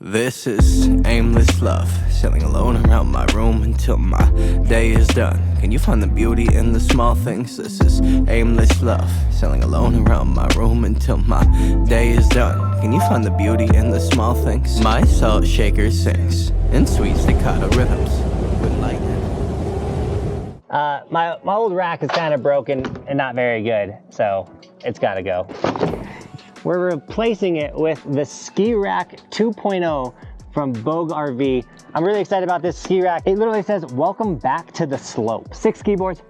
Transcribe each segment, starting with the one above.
This is aimless love, sailing alone around my room until my day is done. Can you find the beauty in the small things? This is aimless love, sailing alone around my room until my day is done. Can you find the beauty in the small things? My salt shaker sings in sweet staccato rhythms with lightning. My old rack is kind of broken and not very good, so it's got to go. We're replacing it with the Ski Rack 2.0 from bougRV. I'm really excited about this ski rack. It literally says, welcome back to the slope. 6 ski boards,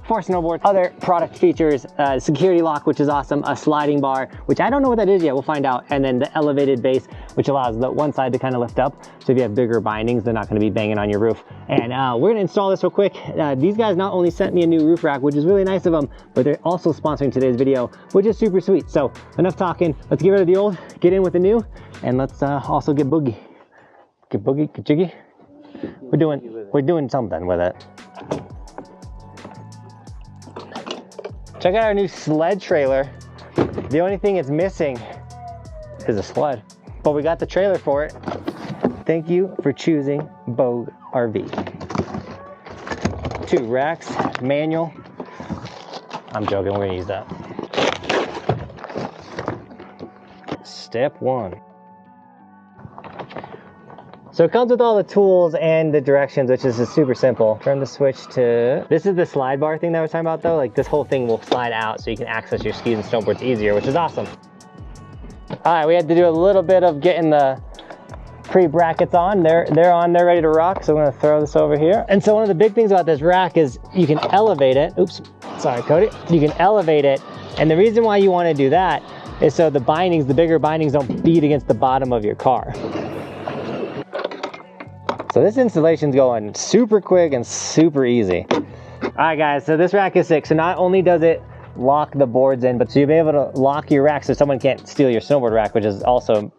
4 snowboards, other product features, security lock, which is awesome, a sliding bar, which I don't know what that is yet, we'll find out, and then the elevated base, which allows the one side to kind of lift up, so if you have bigger bindings, they're not gonna be banging on your roof. And we're gonna install this real quick. These guys not only sent me a new roof rack, which is really nice of them, but they're also sponsoring today's video, which is super sweet. So enough talking, let's get rid of the old, get in with the new, and let's also get boogie. Get boogie, get jiggy. We're doing something with it. Check out our new sled trailer. The only thing it's missing is a sled, but we got the trailer for it. Thank you for choosing bougRV. 2 racks, manual. I'm joking, we're gonna use that. Step 1. So it comes with all the tools and the directions, which is just super simple. Turn the switch to, this is the slide bar thing that I was talking about though. Like this whole thing will slide out so you can access your skis and snowboards easier, which is awesome. All right, we had to do a little bit of getting the pre-brackets on. They're on, they're ready to rock. So I'm gonna throw this over here. And so one of the big things about this rack is you can elevate it. Oops, sorry, Cody. You can elevate it. And the reason why you wanna do that is so the bindings, the bigger bindings don't beat against the bottom of your car. So this installation's going super quick and super easy. All right guys, so this rack is sick. So not only does it lock the boards in, but so you'll be able to lock your rack so someone can't steal your snowboard rack, which is also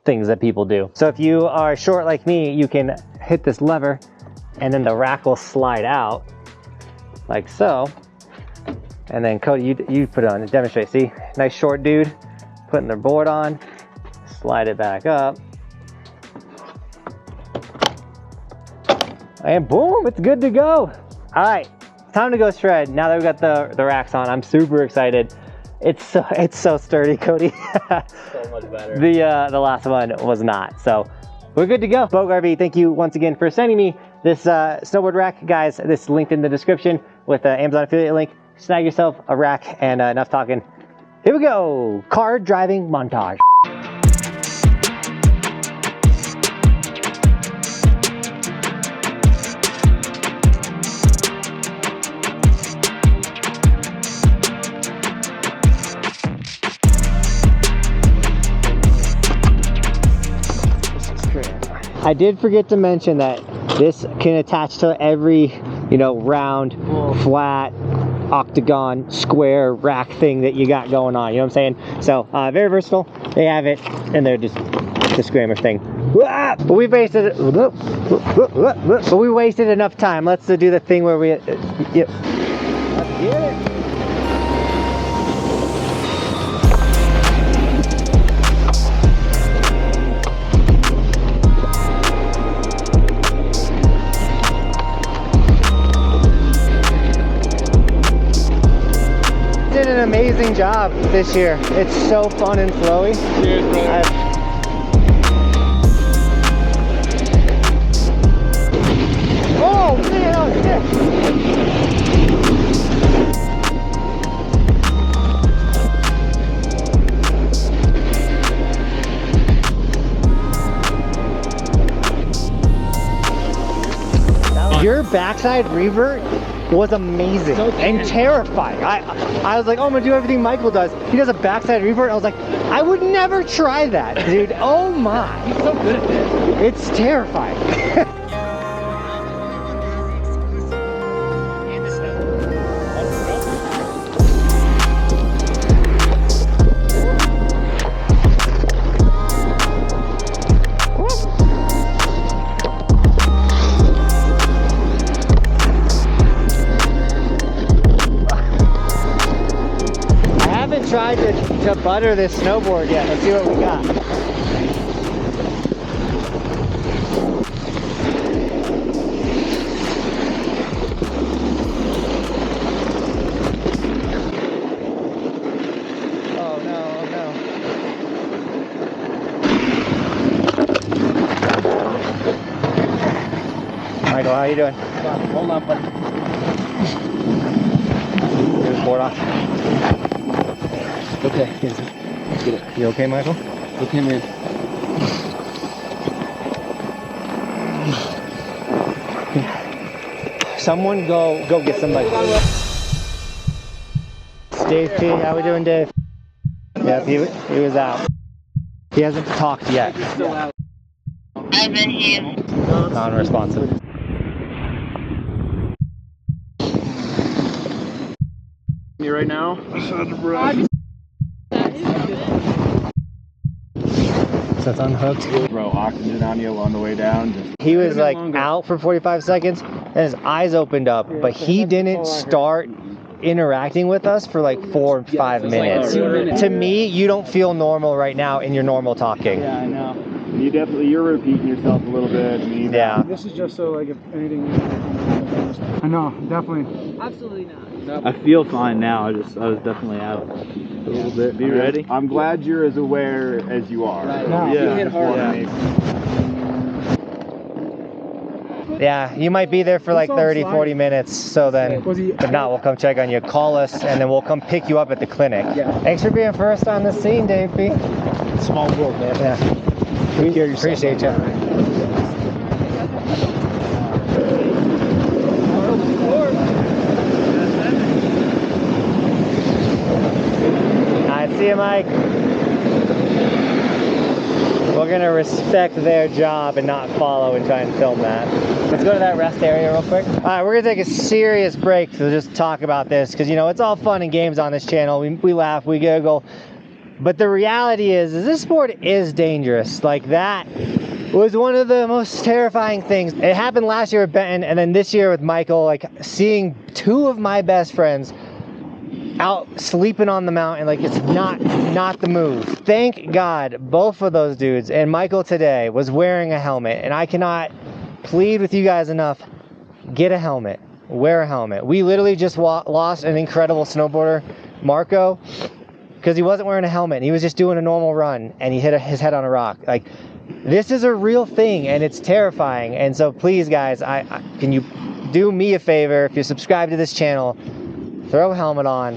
things that people do. So if you are short like me, you can hit this lever and then the rack will slide out like so. And then Cody, you put it on and demonstrate. See, nice short dude putting their board on, slide it back up. And boom, it's good to go. All right, time to go shred. Now that we've got the racks on, I'm super excited. It's so sturdy, Cody. So much better. The last one was not. So we're good to go. bougRV, thank you once again for sending me this snowboard rack. Guys, this is linked in the description with the Amazon affiliate link. Snag yourself a rack, and enough talking. Here we go, car driving montage. I did forget to mention that this can attach to every, you know, round, flat, octagon, square, rack thing that you got going on, you know what I'm saying? So, very versatile. They have it in their disclaimer thing. But we wasted enough time. Let's do the thing where we, yep. Let's get it. Did an amazing job this year. It's so fun and flowy. Cheers, brother. Oh man, oh shit! Your backside revert was amazing and terrifying. I was like, oh, I'm gonna do everything Michael does. He does a backside revert. I was like, I would never try that, dude. Oh my. He's so good at this. It's terrifying. Tried to butter this snowboard yet. Let's see what we got. So how you doing? Hold on, buddy. Get his board off. Okay, get it. You okay, Michael? Okay, man. Someone go get somebody. Dave P, how we doing, Dave? Yep, he was out. He hasn't talked yet. Still out. I've been here. Non-responsive. Me right now? So it's unhooked. Bro, oxygen on you on the way down. Just He was like out for 45 seconds and his eyes opened up, but he didn't start interacting with us for like 4 or 5 minutes. 2 minutes. To me, you don't feel normal right now in your normal talking. yeah, I know. You're repeating yourself a little bit. Yeah. This is just so, like, if anything. I know, definitely. Absolutely not. I feel fine now. I was definitely out a little bit. Be ready. I'm glad you're as aware as you are. No. Yeah. You hit hard. Yeah, you might be there for like It's all 30, sliding. 40 minutes. So then, Was he? if not, we'll come check on you. Call us and then we'll come pick you up at the clinic. Yeah. Thanks for being first on the scene, Dave P. Small world, man. Yeah. Take care of yourself. Appreciate you. Alright, see you, Mike. We're gonna respect their job and not follow and try and film that. Let's go to that rest area real quick. Alright, we're gonna take a serious break to just talk about this because, you know, it's all fun and games on this channel. We laugh, we giggle. But the reality is this sport is dangerous. Like, that was one of the most terrifying things. It happened last year with Benton and then this year with Michael, like seeing two of my best friends out sleeping on the mountain. Like, it's not the move. Thank God both of those dudes and Michael today was wearing a helmet, and I cannot plead with you guys enough. Get a helmet, wear a helmet. We literally just lost an incredible snowboarder, Marco, because he wasn't wearing a helmet and he was just doing a normal run and he hit his head on a rock. Like, this is a real thing and it's terrifying. And so please, guys, can you do me a favor? If you subscribe to this channel, throw a helmet on,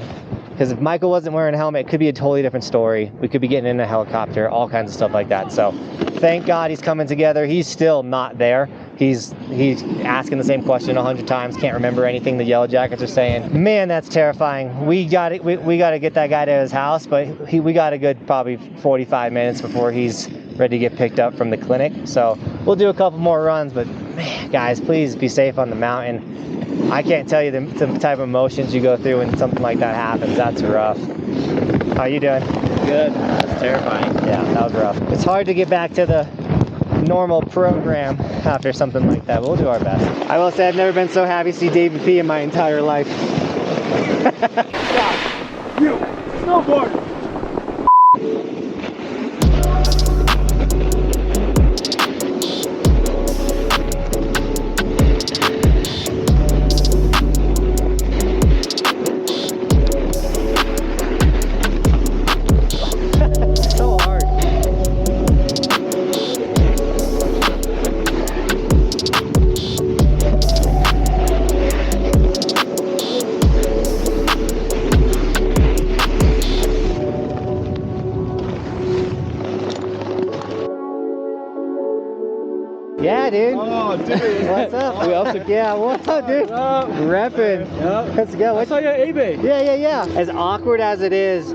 because if Michael wasn't wearing a helmet, it could be a totally different story. We could be getting in a helicopter, all kinds of stuff like that. So thank God he's coming together. He's still not there. He's asking the same question 100 times, can't remember anything the Yellow Jackets are saying. Man, that's terrifying. We got to get that guy to his house, but we got a good probably 45 minutes before he's ready to get picked up from the clinic. So we'll do a couple more runs, but man, guys, please be safe on the mountain. I can't tell you the type of emotions you go through when something like that happens. That's rough. How you doing? Good. That's terrifying. Yeah, that was rough. It's hard to get back to the normal program after something like that. We'll do our best. I will say I've never been so happy to see David P in my entire life. You, snowboard. So hard. Yeah, dude. Oh, dude. What's up? Yeah, what's up, dude? Reppin'. Let's go. I saw you at eBay. Yeah. As awkward as it is,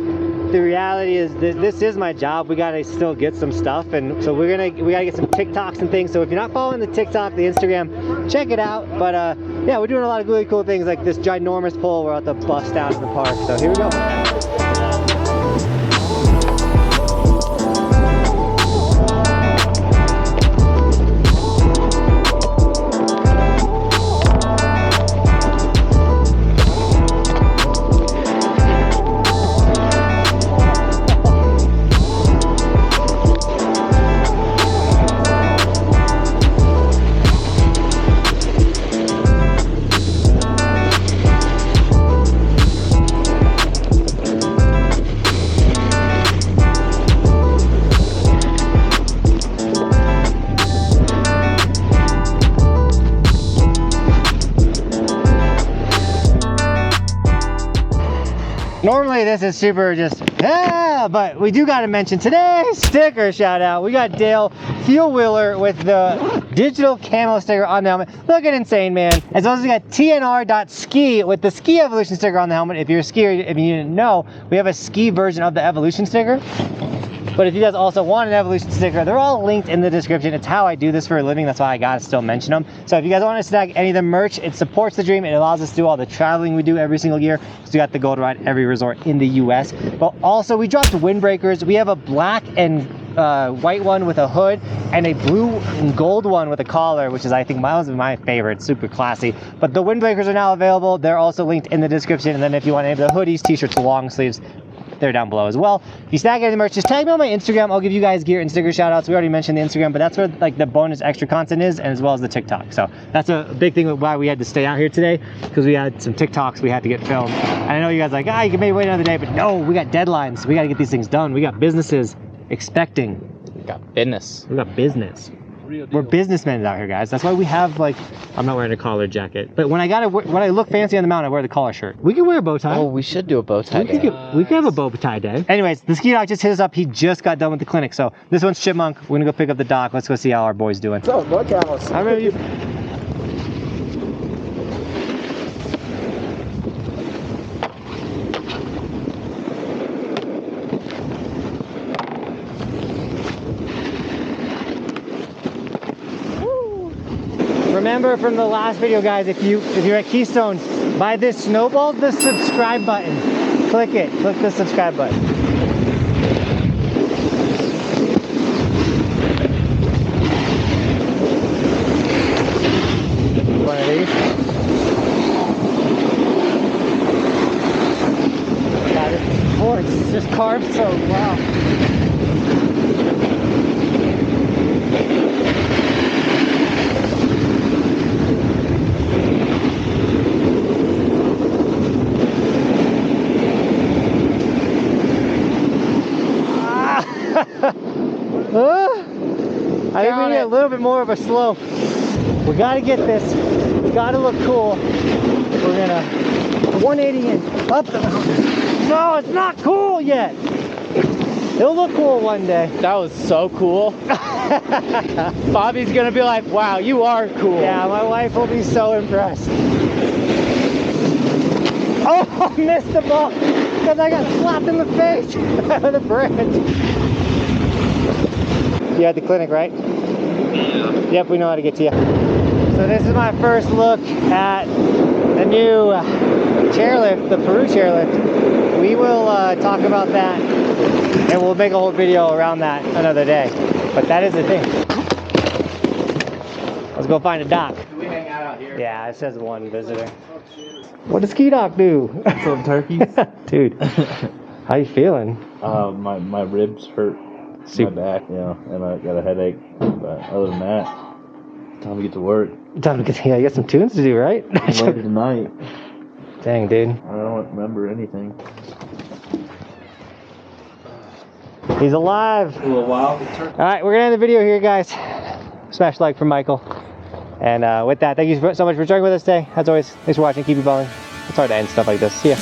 the reality is this is my job. We gotta still get some stuff, and so we gotta get some TikToks and things. So if you're not following the TikTok, the Instagram, check it out. But yeah, we're doing a lot of really cool things, like this ginormous pole we're about to bust out in the park. So here we go. Normally this is super just, but we do got to mention today's sticker shout out. We got Dale Fuel Wheeler with the digital camo sticker on the helmet. Looking insane, man. As well as we got TNR.ski with the ski evolution sticker on the helmet. If you're a skier, if you didn't know, we have a ski version of the evolution sticker. But if you guys also want an evolution sticker, they're all linked in the description. It's how I do this for a living. That's why I gotta still mention them. So if you guys want to snag any of the merch, it supports the dream. It allows us to do all the traveling we do every single year. So we got the goal to ride every resort in the US. But also we dropped windbreakers. We have a black and white one with a hood and a blue and gold one with a collar, which is, I think, was my favorite. Super classy. But the windbreakers are now available. They're also linked in the description. And then if you want any of the hoodies, t-shirts, long sleeves, they're down below as well. If you snag any of the merch, just tag me on my Instagram. I'll give you guys gear and sticker shout outs. We already mentioned the Instagram, but that's where like the bonus extra content is, and as well as the TikTok. So that's a big thing why we had to stay out here today, because we had some TikToks we had to get filmed. And I know you guys are like, you can maybe wait another day, but no, we got deadlines. We got to get these things done. We got businesses expecting. We got business. We got business. We're businessmen out here, guys. That's why we have, like, I'm not wearing a collar jacket, but when I look fancy on the mountain, I wear the collar shirt. We can wear a bow tie. Oh, we should do a bow tie day. We can have a bow tie day. Anyways, the ski doc just hit us up. He just got done with the clinic. So this one's Chipmunk. We're gonna go pick up the doc. Let's go see how our boy's doing. What's up, Buckhouse? How are you? Remember from the last video, guys, if you're at Keystone, by this snowball, the subscribe button. Click it. Click the subscribe button. One of these. God, this board is just carved so wow. I think we need a little bit more of a slope. We gotta get this. It's gotta look cool. We're gonna 180 and up the mountain. No, it's not cool yet. It'll look cool one day. That was so cool. Bobby's gonna be like, wow, you are cool. Yeah, my wife will be so impressed. Oh, I missed the ball because I got slapped in the face by the branch. You had the clinic, right? Yeah. Yep, we know how to get to you. So this is my first look at the new chairlift, the Peru chairlift. We will talk about that, and we'll make a whole video around that another day. But that is the thing. Let's go find a doc. Do we hang out here? Yeah, it says one visitor. What does ski doc do? Some turkeys. Dude, how you feeling? My ribs hurt. My back, and I got a headache. But other than that, time to get to work. Time to get, you got some tunes to do, right? Later tonight. Dang, dude. I don't remember anything. He's alive. A little while. All right, we're gonna end the video here, guys. Smash like for Michael. And with that, thank you so much for joining with us today. As always, thanks for watching. Keep you balling. It's hard to end stuff like this. See ya.